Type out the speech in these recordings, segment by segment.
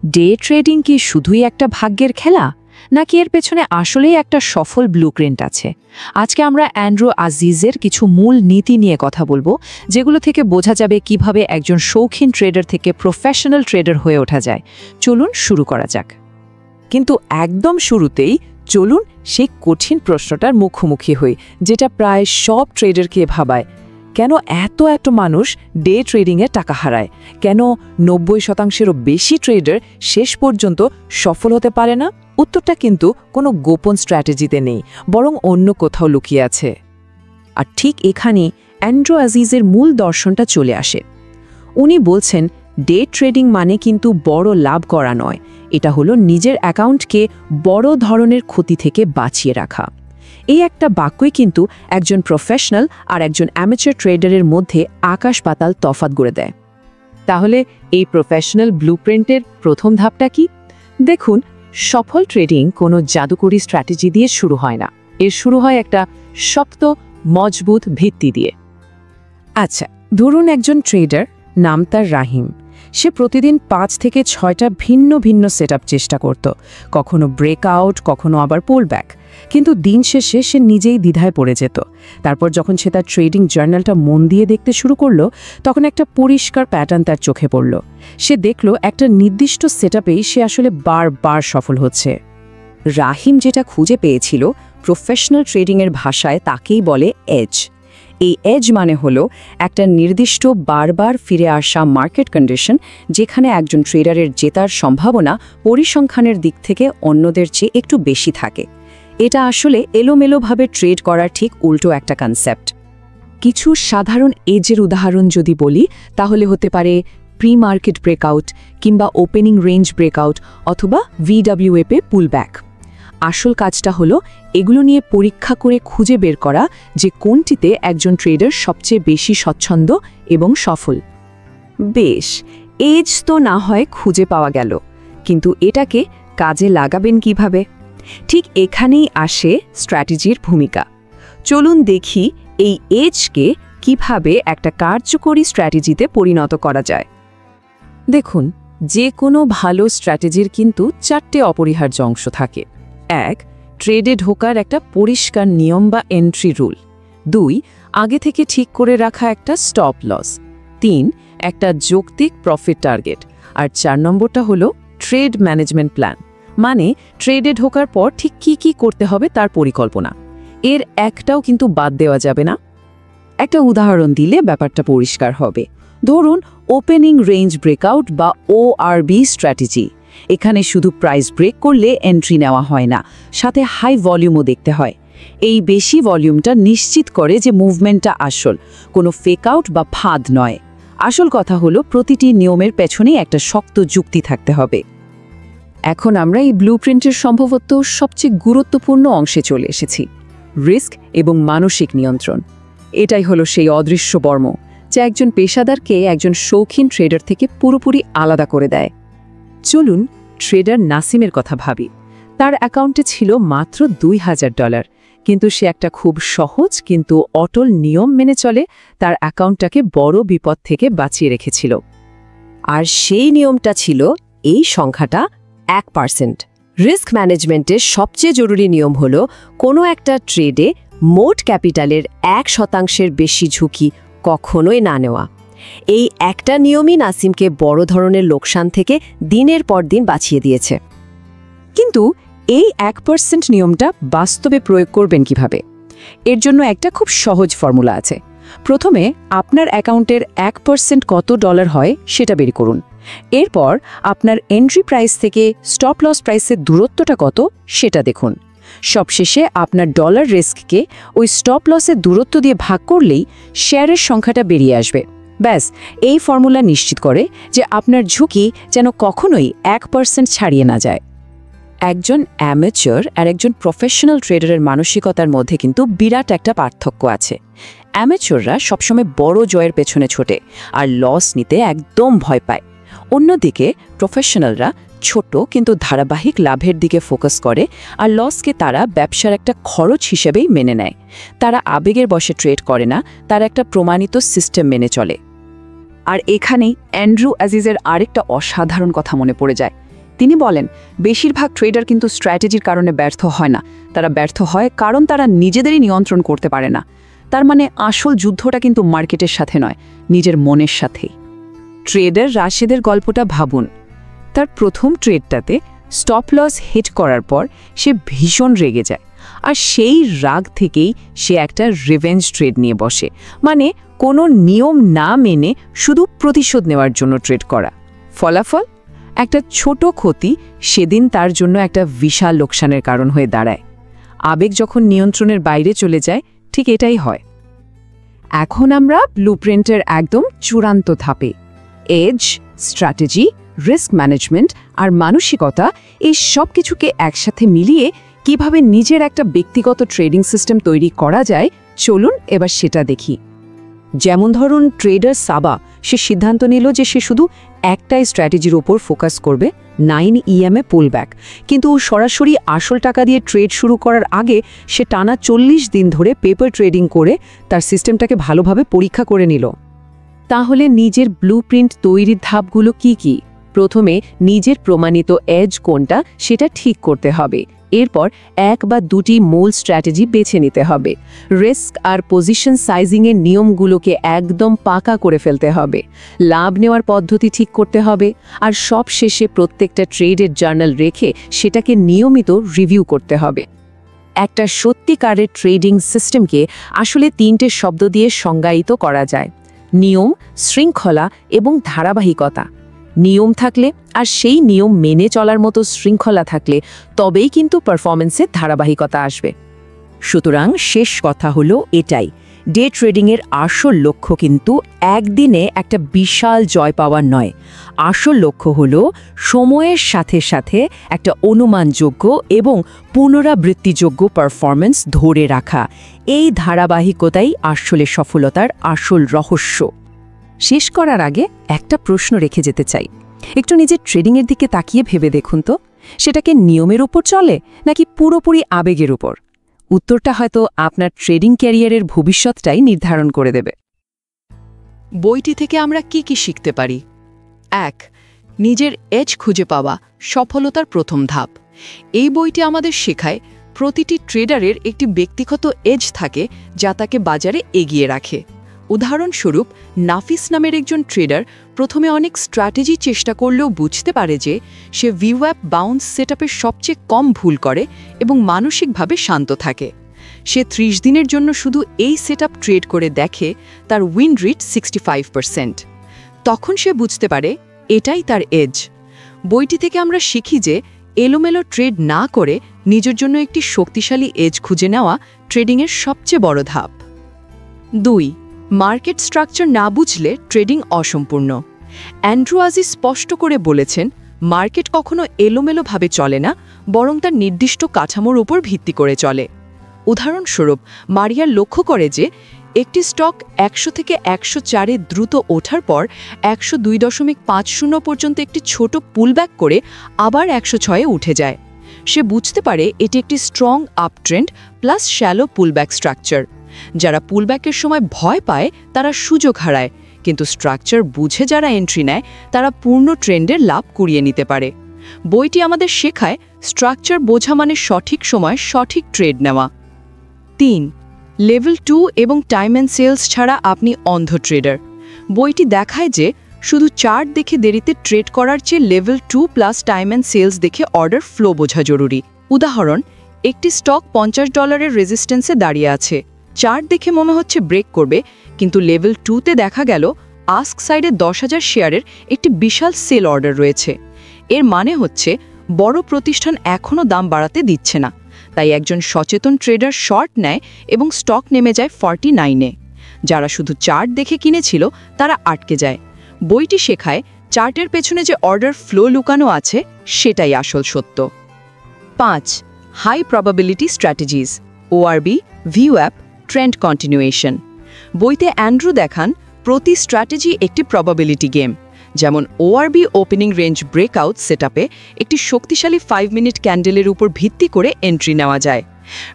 Day trading কি শুধুই একটা ভাগ্যের খেলা, নাকি এর পেছনে আসলেই একটা সফল ব্লুপ্রিন্ট আছে? আজকে আমরা অ্যান্ড্রু আজিজের কিছু মূল নীতি নিয়ে কথা বলবো, যেগুলো থেকে বোঝা যাবে কিভাবে একজন শৌখিন ট্রেডার থেকে প্রফেশনাল ট্রেডার হয়ে ওঠা যায়। চলুন শুরু করা যাক। কিন্তু একদম শুরুতেই চলুন সেই কঠিন প্রশ্নটার মুখোমুখি হই, যেটা প্রায় সব ট্রেডারকে ভাবায়। কেন এত মানুষ ডে ট্রেডিংয়ে টাকা হারায়? কেন 90%-এরও বেশি ট্রেডার শেষ পর্যন্ত সফল হতে পারে না? উত্তরটা কিন্তু কোনো গোপন স্ট্র্যাটেজিতে নেই, বরং অন্য কোথাও লুকিয়ে আছে। আর ঠিক এখানেই অ্যান্ড্রু আজিজের মূল দর্শনটা চলে আসে। উনি বলছেন, ডে ট্রেডিং মানে কিন্তু বড় লাভ করা নয়, এটা হলো নিজের অ্যাকাউন্টকে বড় ধরনের ক্ষতি থেকে বাঁচিয়ে রাখা। এই একটা বাক্যই কিন্তু একজন প্রফেশনাল আর একজন অ্যামেচার ট্রেডারের মধ্যে আকাশ পাতাল তফাৎ গড়ে দেয়। তাহলে এই প্রফেশনাল ব্লুপ্রিন্টের প্রথম ধাপটা কি? দেখুন, সফল ট্রেডিং কোনো জাদুকরি স্ট্র্যাটেজি দিয়ে শুরু হয় না। এর শুরু হয় একটা শক্ত, মজবুত ভিত্তি দিয়ে। আচ্ছা, ধরুন একজন ট্রেডার, নাম তার রাহিম। সে প্রতিদিন 5 থেকে 6টা ভিন্ন ভিন্ন সেটআপ চেষ্টা করত, কখনো ব্রেকআউট, কখনো আবার পুলব্যাক। কিন্তু দিন শেষে সে নিজেই দ্বিধায় পড়ে যেত। তারপর যখন সে তার ট্রেডিং জার্নালটা মন দিয়ে দেখতে শুরু করলো, তখন একটা পরিষ্কার প্যাটার্ন তার চোখে পড়ল। সে দেখল একটা নির্দিষ্ট সেটআপেই সে আসলে বারবার সফল হচ্ছে। রাহিম যেটা খুঁজে পেয়েছিল, প্রফেশনাল ট্রেডিংয়ের ভাষায় তাকেই বলে এজ। এই এজ মানে হলো একটা নির্দিষ্ট বারবার ফিরে আসা মার্কেট কন্ডিশন, যেখানে একজন ট্রেডারের জেতার সম্ভাবনা পরিসংখ্যানের দিক থেকে অন্যদের চেয়ে একটু বেশি থাকে। এটা আসলে এলোমেলোভাবে ট্রেড করার ঠিক উল্টো একটা কনসেপ্ট। কিছু সাধারণ এজের উদাহরণ যদি বলি, তাহলে হতে পারে প্রি মার্কেট ব্রেকআউট, কিংবা ওপেনিং রেঞ্জ ব্রেকআউট, অথবা ভিডব্লিউএপে পুলব্যাক। আসল কাজটা হলো এগুলো নিয়ে পরীক্ষা করে খুঁজে বের করা যে কোনটিতে একজন ট্রেডার সবচেয়ে বেশি স্বচ্ছন্দ এবং সফল। বেশ, এজ তো না হয় খুঁজে পাওয়া গেল, কিন্তু এটাকে কাজে লাগাবেন কিভাবে? ঠিক এখানেই আসে স্ট্র্যাটেজির ভূমিকা। চলুন দেখি এই এজকে কিভাবে একটা কার্যকরী স্ট্র্যাটেজিতে পরিণত করা যায়। দেখুন, যে কোনো ভালো স্ট্র্যাটেজির কিন্তু 4টে অপরিহার্য অংশ থাকে। 1. ট্রেডে ঢোকার একটা পরিষ্কার নিয়ম বা এন্ট্রি রুল। 2. আগে থেকে ঠিক করে রাখা একটা স্টপ লস। 3. একটা যৌক্তিক প্রফিট টার্গেট। আর 4 নম্বরটা হলো ট্রেড ম্যানেজমেন্ট প্ল্যান, মানে ট্রেডে ঢোকার পর ঠিক কি করতে হবে তার পরিকল্পনা। এর একটাও কিন্তু বাদ দেওয়া যাবে না। একটা উদাহরণ দিলে ব্যাপারটা পরিষ্কার হবে। ধরুন, ওপেনিং রেঞ্জ ব্রেকআউট বা ওআরবি স্ট্র্যাটেজি। এখানে শুধু প্রাইস ব্রেক করলে এন্ট্রি নেওয়া হয় না, সাথে হাই ভলিউমও দেখতে হয়। এই বেশি ভলিউমটা নিশ্চিত করে যে মুভমেন্টটা আসল, কোনো ফেক আউট বা ফাঁদ নয়। আসল কথা হলো প্রতিটি নিয়মের পেছনেই একটা শক্ত যুক্তি থাকতে হবে। এখন আমরা এই ব্লুপ্রিন্টের সম্ভবত সবচেয়ে গুরুত্বপূর্ণ অংশে চলে এসেছি, রিস্ক এবং মানসিক নিয়ন্ত্রণ। এটাই হলো সেই অদৃশ্য বর্ম, যা একজন পেশাদারকে একজন শৌখিন ট্রেডার থেকে পুরোপুরি আলাদা করে দেয়। চলুন ট্রেডার নাসিমের কথা ভাবি। তার অ্যাকাউন্টে ছিল মাত্র $2000, কিন্তু সে একটা খুব সহজ কিন্তু অটল নিয়ম মেনে চলে তার অ্যাকাউন্টটাকে বড় বিপদ থেকে বাঁচিয়ে রেখেছিল। আর সেই নিয়মটা ছিল এই সংখ্যাটা 1%। রিস্ক ম্যানেজমেন্টের সবচেয়ে জরুরি নিয়ম হলো কোনো একটা ট্রেডে মোট ক্যাপিটালের 1% বেশি ঝুঁকি কখনোই না নেওয়া। এই একটা নিয়মই নাসিমকে বড় ধরনের লোকসান থেকে দিনের পর দিন বাঁচিয়ে দিয়েছে। কিন্তু এই 1% নিয়মটা বাস্তবে প্রয়োগ করবেন কিভাবে? এর জন্য একটা খুব সহজ ফর্মুলা আছে। প্রথমে আপনার অ্যাকাউন্টের 1% কত ডলার হয় সেটা বের করুন। এরপর আপনার এন্ট্রি প্রাইস থেকে স্টপ লস প্রাইসের দূরত্বটা কত সেটা দেখুন। সবশেষে আপনার ডলার রিস্ককে ওই স্টপ লসের দূরত্ব দিয়ে ভাগ করলেই শেয়ারের সংখ্যাটা বেরিয়ে আসবে। ব্যাস, এই ফর্মুলা নিশ্চিত করে যে আপনার ঝুঁকি যেন কখনোই 1% ছাড়িয়ে না যায়। একজন অ্যামেচার আর একজন প্রফেশনাল ট্রেডারের মানসিকতার মধ্যে কিন্তু বিরাট একটা পার্থক্য আছে। অ্যামেচাররা সবসময় বড় জয়ের পেছনে ছোটে আর লস নিতে একদম ভয় পায়। অন্যদিকে প্রফেশনালরা ছোট কিন্তু ধারাবাহিক লাভের দিকে ফোকাস করে আর লসকে তারা ব্যবসার একটা খরচ হিসেবেই মেনে নেয়। তারা আবেগের বশে ট্রেড করে না, তারা একটা প্রমাণিত সিস্টেম মেনে চলে। আর এখানেই অ্যান্ড্রু আজিজের আরেকটা অসাধারণ কথা মনে পড়ে যায়। তিনি বলেন, বেশিরভাগ ট্রেডার কিন্তু স্ট্র্যাটেজির কারণে ব্যর্থ হয় না, তারা ব্যর্থ হয় কারণ তারা নিজেদেরই নিয়ন্ত্রণ করতে পারে না। তার মানে আসল যুদ্ধটা কিন্তু মার্কেটের সাথে নয়, নিজের মনের সাথেই। ট্রেডার রাশেদের গল্পটা ভাবুন। তার প্রথম ট্রেডটাতে স্টপ লস হিট করার পর সে ভীষণ রেগে যায়, আর সেই রাগ থেকেই সে একটা রিভেঞ্জ ট্রেড নিয়ে বসে, মানে কোনো নিয়ম না মেনে শুধু প্রতিশোধ নেওয়ার জন্য ট্রেড করা। ফলাফল, একটা ছোট ক্ষতি সেদিন তার জন্য একটা বিশাল লোকসানের কারণ হয়ে দাঁড়ায়। আবেগ যখন নিয়ন্ত্রণের বাইরে চলে যায়, ঠিক এটাই হয়। এখন আমরা ব্লুপ্রিন্টের একদম চূড়ান্ত ধাপে। এজ, স্ট্র্যাটেজি, রিস্ক ম্যানেজমেন্ট আর মানসিকতা, এই সব কিছুকে একসাথে মিলিয়ে কিভাবে নিজের একটা ব্যক্তিগত ট্রেডিং সিস্টেম তৈরি করা যায়, চলুন এবার সেটা দেখি। যেমন ধরুন, ট্রেডার সাবা, সে সিদ্ধান্ত নিল যে সে শুধু একটাই স্ট্র্যাটেজির ওপর ফোকাস করবে, 9 EM পুলব্যাক। কিন্তু ও সরাসরি আসল টাকা দিয়ে ট্রেড শুরু করার আগে সে টানা 40 দিন ধরে পেপার ট্রেডিং করে তার সিস্টেমটাকে ভালোভাবে পরীক্ষা করে নিল। তাহলে নিজের ব্লুপ্রিন্ট তৈরির ধাপগুলো কি কি? প্রথমে নিজের প্রমাণিত এজ কোনটা সেটা ঠিক করতে হবে। এরপর 1 বা 2টি মূল স্ট্র্যাটেজি বেছে নিতে হবে। রিস্ক আর পজিশন সাইজিংয়ের নিয়মগুলোকে একদম পাকা করে ফেলতে হবে। লাভ নেওয়ার পদ্ধতি ঠিক করতে হবে। আর সব শেষে প্রত্যেকটা ট্রেডের জার্নাল রেখে সেটাকে নিয়মিত রিভিউ করতে হবে। একটা সত্যিকারের ট্রেডিং সিস্টেমকে আসলে 3টে শব্দ দিয়ে সংজ্ঞায়িত করা যায়: নিয়ম, শৃঙ্খলা এবং ধারাবাহিকতা। নিয়ম থাকলে আর সেই নিয়ম মেনে চলার মতো শৃঙ্খলা থাকলে তবেই কিন্তু পারফরমেন্সের ধারাবাহিকতা আসবে। সুতরাং শেষ কথা হলো এটাই, ডে ট্রেডিংয়ের আসল লক্ষ্য কিন্তু একদিনে একটা বিশাল জয় পাওয়া নয়। আসল লক্ষ্য হলো সময়ের সাথে সাথে একটা অনুমানযোগ্য এবং পুনরাবৃত্তিযোগ্য পারফরমেন্স ধরে রাখা। এই ধারাবাহিকতাই আসলে সফলতার আসল রহস্য। শেষ করার আগে একটা প্রশ্ন রেখে যেতে চাই। একটু নিজের ট্রেডিংয়ের দিকে তাকিয়ে ভেবে দেখুন তো, সেটাকে নিয়মের উপর চলে নাকি পুরোপুরি আবেগের উপর? উত্তরটা হয়তো আপনার ট্রেডিং ক্যারিয়ারের ভবিষ্যৎটাই নির্ধারণ করে দেবে। বইটি থেকে আমরা কি কি শিখতে পারি? 1. নিজের এজ খুঁজে পাওয়া সফলতার প্রথম ধাপ। এই বইটি আমাদের শেখায় প্রতিটি ট্রেডারের একটি ব্যক্তিগত এজ থাকে যা তাকে বাজারে এগিয়ে রাখে। উদাহরণস্বরূপ, নাফিস নামের একজন ট্রেডার প্রথমে অনেক স্ট্র্যাটেজি চেষ্টা করলেও বুঝতে পারে যে সে ভিওয়াপ বাউন্স সেটআপের সবচেয়ে কম ভুল করে এবং মানসিকভাবে শান্ত থাকে। সে 30 দিনের জন্য শুধু এই সেটআপ ট্রেড করে দেখে, তার উইন রেট 65%। তখন সে বুঝতে পারে এটাই তার এজ। বইটি থেকে আমরা শিখি যে এলোমেলো ট্রেড না করে নিজের জন্য একটি শক্তিশালী এজ খুঁজে নেওয়া ট্রেডিংয়ের সবচেয়ে বড় ধাপ। 2. মার্কেট স্ট্রাকচার না বুঝলে ট্রেডিং অসম্পূর্ণ। অ্যান্ড্রু আজিজ স্পষ্ট করে বলেছেন, মার্কেট কখনো এলোমেলোভাবে চলে না, বরং তার নির্দিষ্ট কাঠামোর উপর ভিত্তি করে চলে। উদাহরণস্বরূপ, মারিয়া লক্ষ্য করে যে একটি স্টক 100 থেকে 104-এ দ্রুত ওঠার পর 102.50 পর্যন্ত একটি ছোট পুলব্যাক করে আবার 106-এ উঠে যায়। সে বুঝতে পারে এটি একটি strong uptrend plus shallow pullback structure. যারা পুলব্যাকের সময় ভয় পায় তারা সুযোগ হারায়, কিন্তু স্ট্রাকচার বুঝে যারা এন্ট্রি নেয় তারা পূর্ণ ট্রেন্ডের লাভ কুড়িয়ে নিতে পারে। বইটি আমাদের শেখায় স্ট্রাকচার বোঝা মানে সঠিক সময় সঠিক ট্রেড নেওয়া। 3. লেভেল 2 এবং টাইম অ্যান্ড সেলস ছাড়া আপনি অন্ধ ট্রেডার। বইটি দেখায় যে শুধু চার্ট দেখে দেরিতে ট্রেড করার চেয়ে level 2 plus time and sales দেখে অর্ডার ফ্লো বোঝা জরুরি। উদাহরণ, একটি স্টক $50 রেজিস্ট্যান্সে দাঁড়িয়ে আছে। চার্ট দেখে মনে হচ্ছে ব্রেক করবে, কিন্তু লেভেল 2-তে দেখা গেল আস্ক সাইডে 10,000 শেয়ারের একটি বিশাল সেল অর্ডার রয়েছে। এর মানে হচ্ছে বড় প্রতিষ্ঠান এখনও দাম বাড়াতে দিচ্ছে না, তাই একজন সচেতন ট্রেডার শর্ট নেয় এবং স্টক নেমে যায় 49-এ। যারা শুধু চার্ট দেখে কিনেছিল তারা আটকে যায়। বইটি শেখায় চার্টের পেছনে যে অর্ডার ফ্লো লুকানো আছে সেটাই আসল সত্য। 5. হাই প্রবাবিলিটি স্ট্র্যাটেজিজ, ওআরবি, ভিওয়াপ, ট্রেন্ড কন্টিনিউয়েশন। বইতে অ্যান্ড্রু দেখান প্রতি স্ট্র্যাটেজি একটি প্রবাবিলিটি গেম। যেমন ওআরবি ওপেনিং রেঞ্জ ব্রেকআউট সেটআপে একটি শক্তিশালী 5 মিনিট ক্যান্ডেলের উপর ভিত্তি করে এন্ট্রি নেওয়া যায়।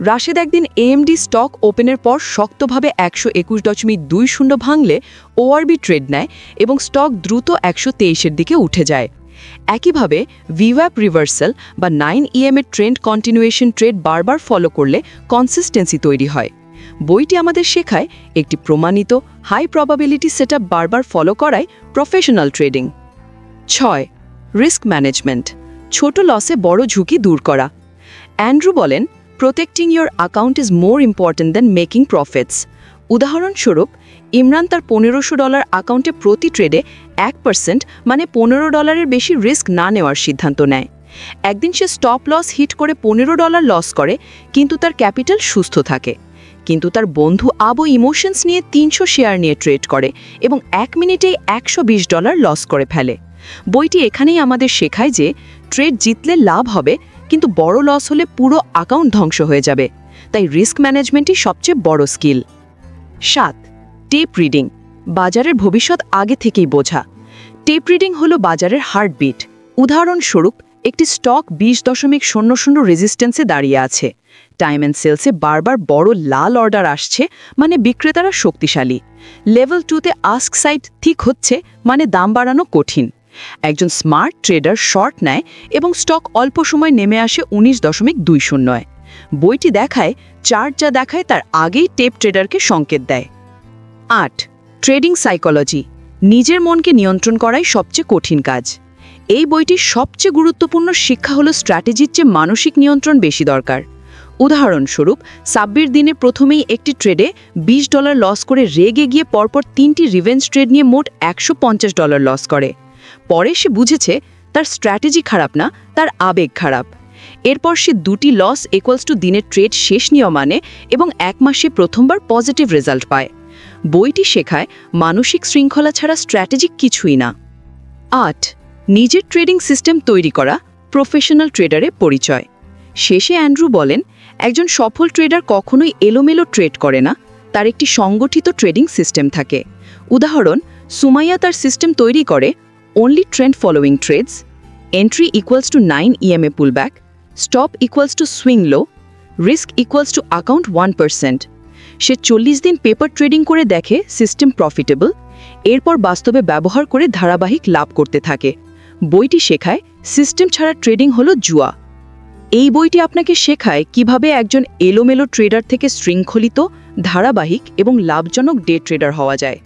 রাশেদ একদিন এএমডি স্টক ওপেনের পর শক্তভাবে 121.20 ভাঙলে ওআরবি ট্রেড নেয় এবং স্টক দ্রুত 123-এর দিকে উঠে যায়। একইভাবে ভিওয়াপ রিভার্সাল বা 9 এর ট্রেন্ড কন্টিনিউয়েশন ট্রেড বারবার ফলো করলে কনসিস্টেন্সি তৈরি হয়। বইটি আমাদের শেখায় একটি প্রমাণিত হাই প্রবাবিলিটি সেটআপ বারবার ফলো করায় প্রফেশনাল ট্রেডিং। 6. রিস্ক ম্যানেজমেন্ট, ছোট লসে বড় ঝুঁকি দূর করা। অ্যান্ড্রু বলেন, protecting your account is more important than making profits. উদাহরণস্বরূপ, ইমরান তার $1500 অ্যাকাউন্টে প্রতি ট্রেডে 1% মানে $15 বেশি রিস্ক না নেওয়ার সিদ্ধান্ত নেয়। একদিন সে স্টপ লস হিট করে $15 লস করে, কিন্তু তার ক্যাপিটাল সুস্থ থাকে। কিন্তু তার বন্ধু আবু ইমোশনস নিয়ে 300 শেয়ার নিয়ে ট্রেড করে এবং 1 মিনিটেই $120 লস করে ফেলে। বইটি এখানেই আমাদের শেখায় যে ট্রেড জিতলে লাভ হবে, কিন্তু বড় লস হলে পুরো অ্যাকাউন্ট ধ্বংস হয়ে যাবে। তাই রিস্ক ম্যানেজমেন্টই সবচেয়ে বড় স্কিল। 7. টেপ রিডিং, বাজারের ভবিষ্যৎ আগে থেকেই বোঝা। টেপ রিডিং হলো বাজারের হার্টবিট। উদাহরণস্বরূপ, একটি স্টক 20.00 রেজিস্ট্যান্সে দাঁড়িয়ে আছে। টাইম অ্যান্ড সেলসে বারবার বড় লাল অর্ডার আসছে, মানে বিক্রেতারা শক্তিশালী। লেভেল 2তে আস্ক সাইড ঠিক হচ্ছে, মানে দাম বাড়ানো কঠিন। একজন স্মার্ট ট্রেডার শর্ট নেয় এবং স্টক অল্প সময় নেমে আসে 19.20। বইটি দেখায় চার্ট যা দেখায় তার আগেই টেপ ট্রেডারকে সংকেত দেয়। 8. ট্রেডিং সাইকোলজি, নিজের মনকে নিয়ন্ত্রণ করাই সবচেয়ে কঠিন কাজ। এই বইটির সবচেয়ে গুরুত্বপূর্ণ শিক্ষা হলো স্ট্র্যাটেজির চেয়ে মানসিক নিয়ন্ত্রণ বেশি দরকার। উদাহরণস্বরূপ, সাব্বির দিনে প্রথমেই একটি ট্রেডে $20 লস করে রেগে গিয়ে পরপর 3টি রিভেঞ্জ ট্রেড নিয়ে মোট $150 লস করে। পরে সে বুঝেছে তার স্ট্র্যাটেজি খারাপ না, তার আবেগ খারাপ। এরপর সে 2টি লস = দিনের ট্রেড শেষ নিয়ম মানে এবং 1 মাসে প্রথমবার পজিটিভ রেজাল্ট পায়। বইটি শেখায় মানসিক শৃঙ্খলা ছাড়া স্ট্র্যাটেজি কিছুই না। 8. নিজের ট্রেডিং সিস্টেম তৈরি করা, প্রফেশনাল ট্রেডারের পরিচয়। শেষে অ্যান্ড্রু বলেন, একজন সফল ট্রেডার কখনোই এলোমেলো ট্রেড করে না, তার একটি সংগঠিত ট্রেডিং সিস্টেম থাকে। উদাহরণ, সুমাইয়া তার সিস্টেম তৈরি করে only trend following trades, entry = 9 EMA pullback, stop = swing low, risk = account 1%। সে 40 দিন পেপার ট্রেডিং করে দেখে সিস্টেম প্রফিটেবল, এরপর বাস্তবে ব্যবহার করে ধারাবাহিক লাভ করতে থাকে। বইটি শেখায় সিস্টেম ছাড়া ট্রেডিং হলো জুয়া। এই বইটি আপনাকে শেখায় কিভাবে একজন এলোমেলো ট্রেডার থেকে শৃঙ্খলিত, ধারাবাহিক এবং লাভজনক ডে ট্রেডার হওয়া যায়।